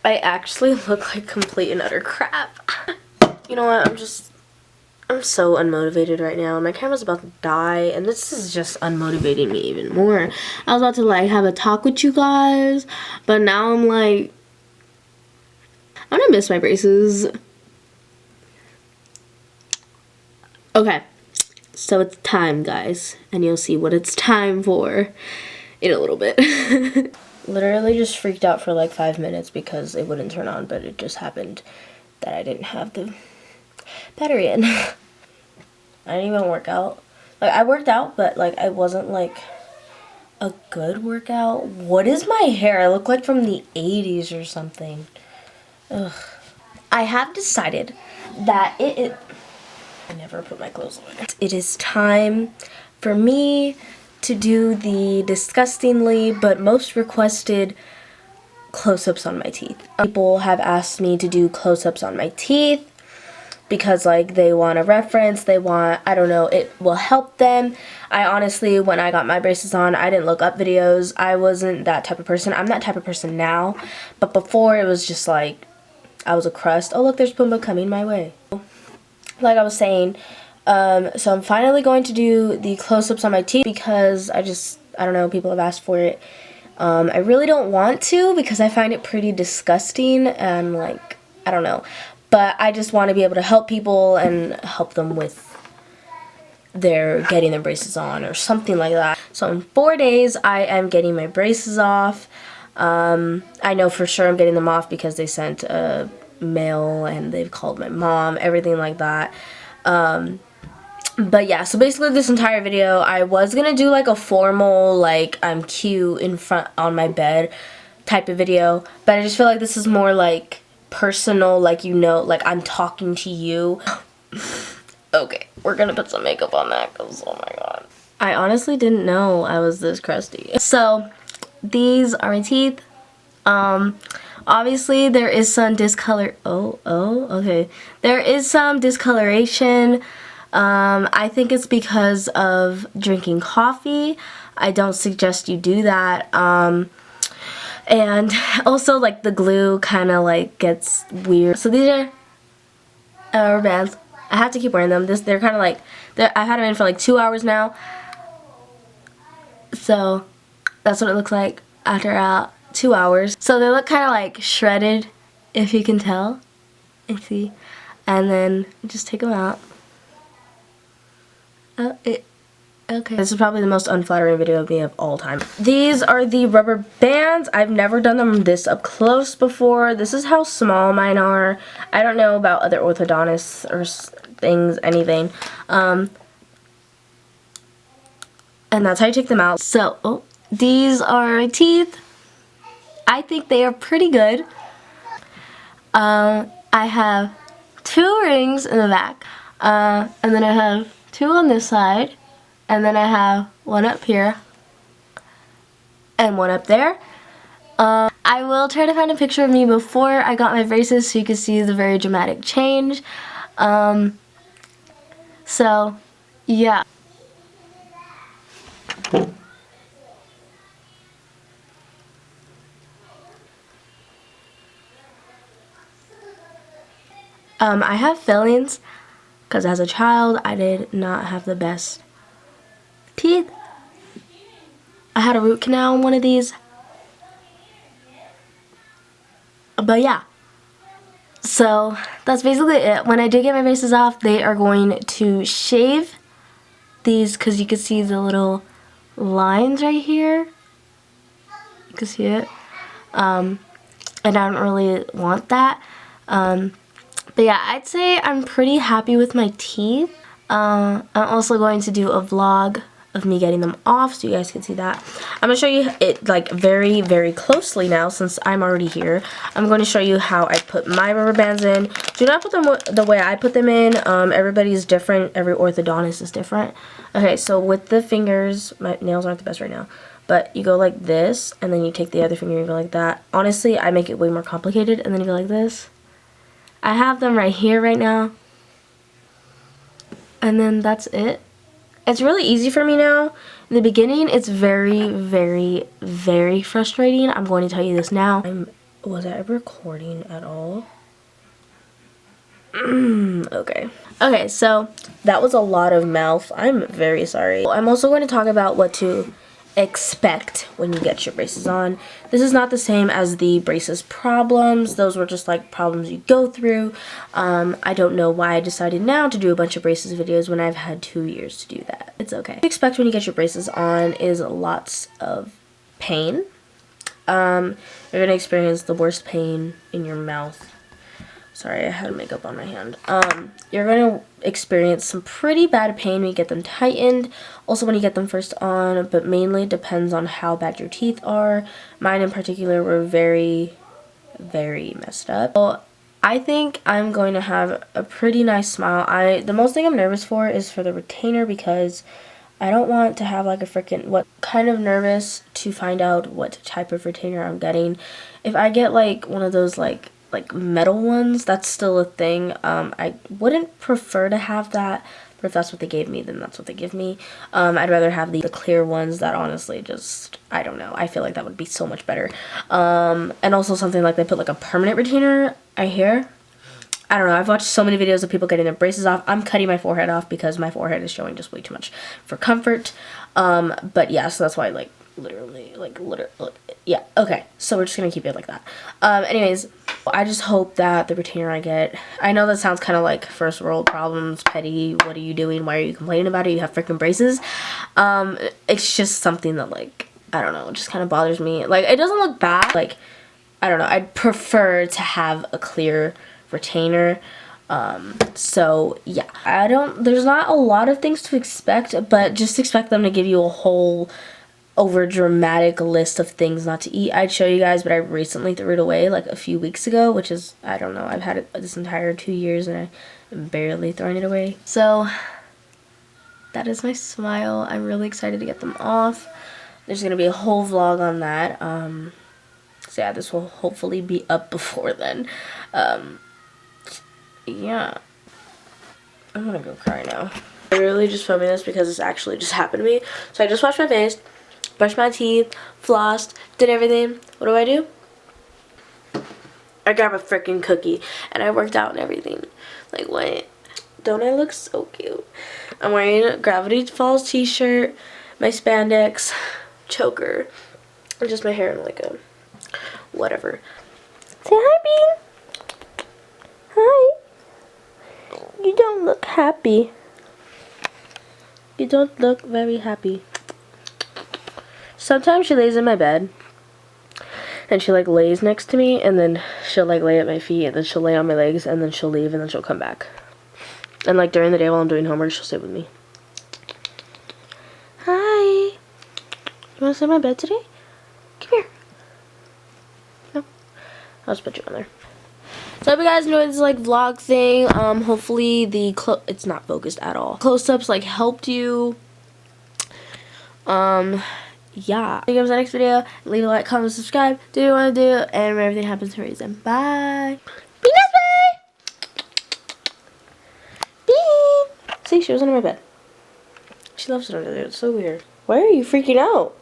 I actually look like complete and utter crap. You know what, I'm so unmotivated right now. My camera's about to die, and this is just unmotivating me even more. I was about to like have a talk with you guys, but now I'm like, I'm gonna miss my braces. Okay, so it's time, guys, and you'll see what it's time for in a little bit. Literally just freaked out for like 5 minutes because it wouldn't turn on, but it just happened that I didn't have the battery in. I didn't even work out. Like, I worked out, but like I wasn't like a good workout. What is my hair? I look like from the 80s or something. Ugh. I have decided that I never put my clothes on. It is time for me to do the disgustingly but most requested close-ups on my teeth. People have asked me to do close-ups on my teeth because like they want a reference, they want, I don't know, it will help them. I honestly, when I got my braces on, I didn't look up videos. I wasn't that type of person. I'm that type of person now, but before it was just like I was a crust. Oh look, there's Pumbaa coming my way. Like I was saying, so I'm finally going to do the close-ups on my teeth because I don't know, people have asked for it. I really don't want to because I find it pretty disgusting and like, I don't know. But I just want to be able to help people and help them with getting their braces on or something like that. So in 4 days, I am getting my braces off. I know for sure I'm getting them off because they sent a mail and they've called my mom, everything like that. But yeah, so basically this entire video, I was gonna do like a formal, like I'm cute in front on my bed type of video, but I just feel like this is more like personal, like, you know, like I'm talking to you. Okay, we're gonna put some makeup on that because oh my god, I honestly didn't know I was this crusty. So these are my teeth. Obviously there is some okay, there is some discoloration. I think it's because of drinking coffee. I don't suggest you do that. And also like the glue kind of like gets weird. So these are rubber bands. I have to keep wearing them. They're kind of like, I've had them in for like 2 hours now. So that's what it looks like after 2 hours. So they look kind of like shredded, if you can tell. I see. And then just take them out. Okay. This is probably the most unflattering video of me of all time. These are the rubber bands. I've never done them this up close before. This is how small mine are. I don't know about other orthodontists or things, anything. And that's how you take them out. So, these are my teeth. I think they are pretty good. I have 2 rings in the back. And then I have 2 on this side. And then I have 1 up here. And 1 up there. I will try to find a picture of me before I got my braces so you can see the very dramatic change. So, yeah. I have fillings because as a child I did not have the best teeth. I had a root canal on one of these. But yeah. So that's basically it. When I do get my braces off, they are going to shave these because you can see the little lines right here. You can see it. And I don't really want that. But yeah, I'd say I'm pretty happy with my teeth. I'm also going to do a vlog of me getting them off so you guys can see that. I'm going to show you it like very, very closely now since I'm already here. I'm going to show you how I put my rubber bands in. Do not put them the way I put them in. Everybody's different. Every orthodontist is different. Okay, so with the fingers, my nails aren't the best right now, but you go like this and then you take the other finger and go like that. Honestly, I make it way more complicated and then you go like this. I have them right here right now. And then that's it. It's really easy for me now. In the beginning, it's very, very, very frustrating. I'm going to tell you this now. I'm Was I recording at all? Okay. Okay, so that was a lot of mouth. I'm very sorry. I'm also going to talk about what to expect when you get your braces on. This is not the same as the braces problems. Those were just like problems you go through. I don't know why I decided now to do a bunch of braces videos when I've had 2 years to do that. It's okay. What you expect when you get your braces on is lots of pain. You're gonna experience the worst pain in your mouth. Sorry, I had makeup on my hand. You're going to experience some pretty bad pain when you get them tightened. Also when you get them first on, but mainly it depends on how bad your teeth are. Mine in particular were very, very messed up. So I think I'm going to have a pretty nice smile. The most thing I'm nervous for is for the retainer because I don't want to have like a freaking, kind of nervous to find out what type of retainer I'm getting. If I get like one of those like metal ones, that's still a thing. I wouldn't prefer to have that, but if that's what they gave me, then that's what they give me. I'd rather have the clear ones that honestly just, I don't know, I feel like that would be so much better. And also something like they put like a permanent retainer, I hear. I don't know, I've watched so many videos of people getting their braces off. I'm cutting my forehead off because my forehead is showing just way too much for comfort. But yeah, so that's why literally, yeah, okay, so we're just gonna keep it like that. Anyways, I just hope that the retainer I get, I know that sounds kind of like first world problems, petty, what are you doing, why are you complaining about it, you have freaking braces. It's just something that like, I don't know, it just kind of bothers me. Like, it doesn't look bad, like, I don't know, I'd prefer to have a clear retainer. So yeah, there's not a lot of things to expect, but just expect them to give you a whole over dramatic list of things not to eat. I'd show you guys, but I recently threw it away like a few weeks ago, which is, I don't know, I've had it this entire 2 years and I'm barely throwing it away. So that is my smile. I'm really excited to get them off. There's gonna be a whole vlog on that. So yeah, this will hopefully be up before then. Yeah, I'm gonna go cry now. I'm really just filming this because this actually just happened to me. So I just washed my face, brushed my teeth, flossed, did everything. What do? I grab a freaking cookie and I worked out and everything. Like, what? Don't I look so cute? I'm wearing a Gravity Falls t-shirt, my spandex, choker, and just my hair in like a whatever. Say hi, Bean. Hi. You don't look happy. You don't look very happy. Sometimes she lays in my bed and she like lays next to me and then she'll like lay at my feet and then she'll lay on my legs and then she'll leave and then she'll come back. And like during the day while I'm doing homework, she'll sit with me. Hi. You want to sit in my bed today? Come here. No. I'll just put you on there. So I hope you guys enjoyed this like vlog thing. Hopefully the it's not focused at all. Close-ups like helped you. Yeah. See you guys in the next video. Leave a like, comment, subscribe. Do what you want to do, and everything happens for a reason. Bye. Be nice, bye. Bean. See, she was under my bed. She loves it under there. It's so weird. Why are you freaking out?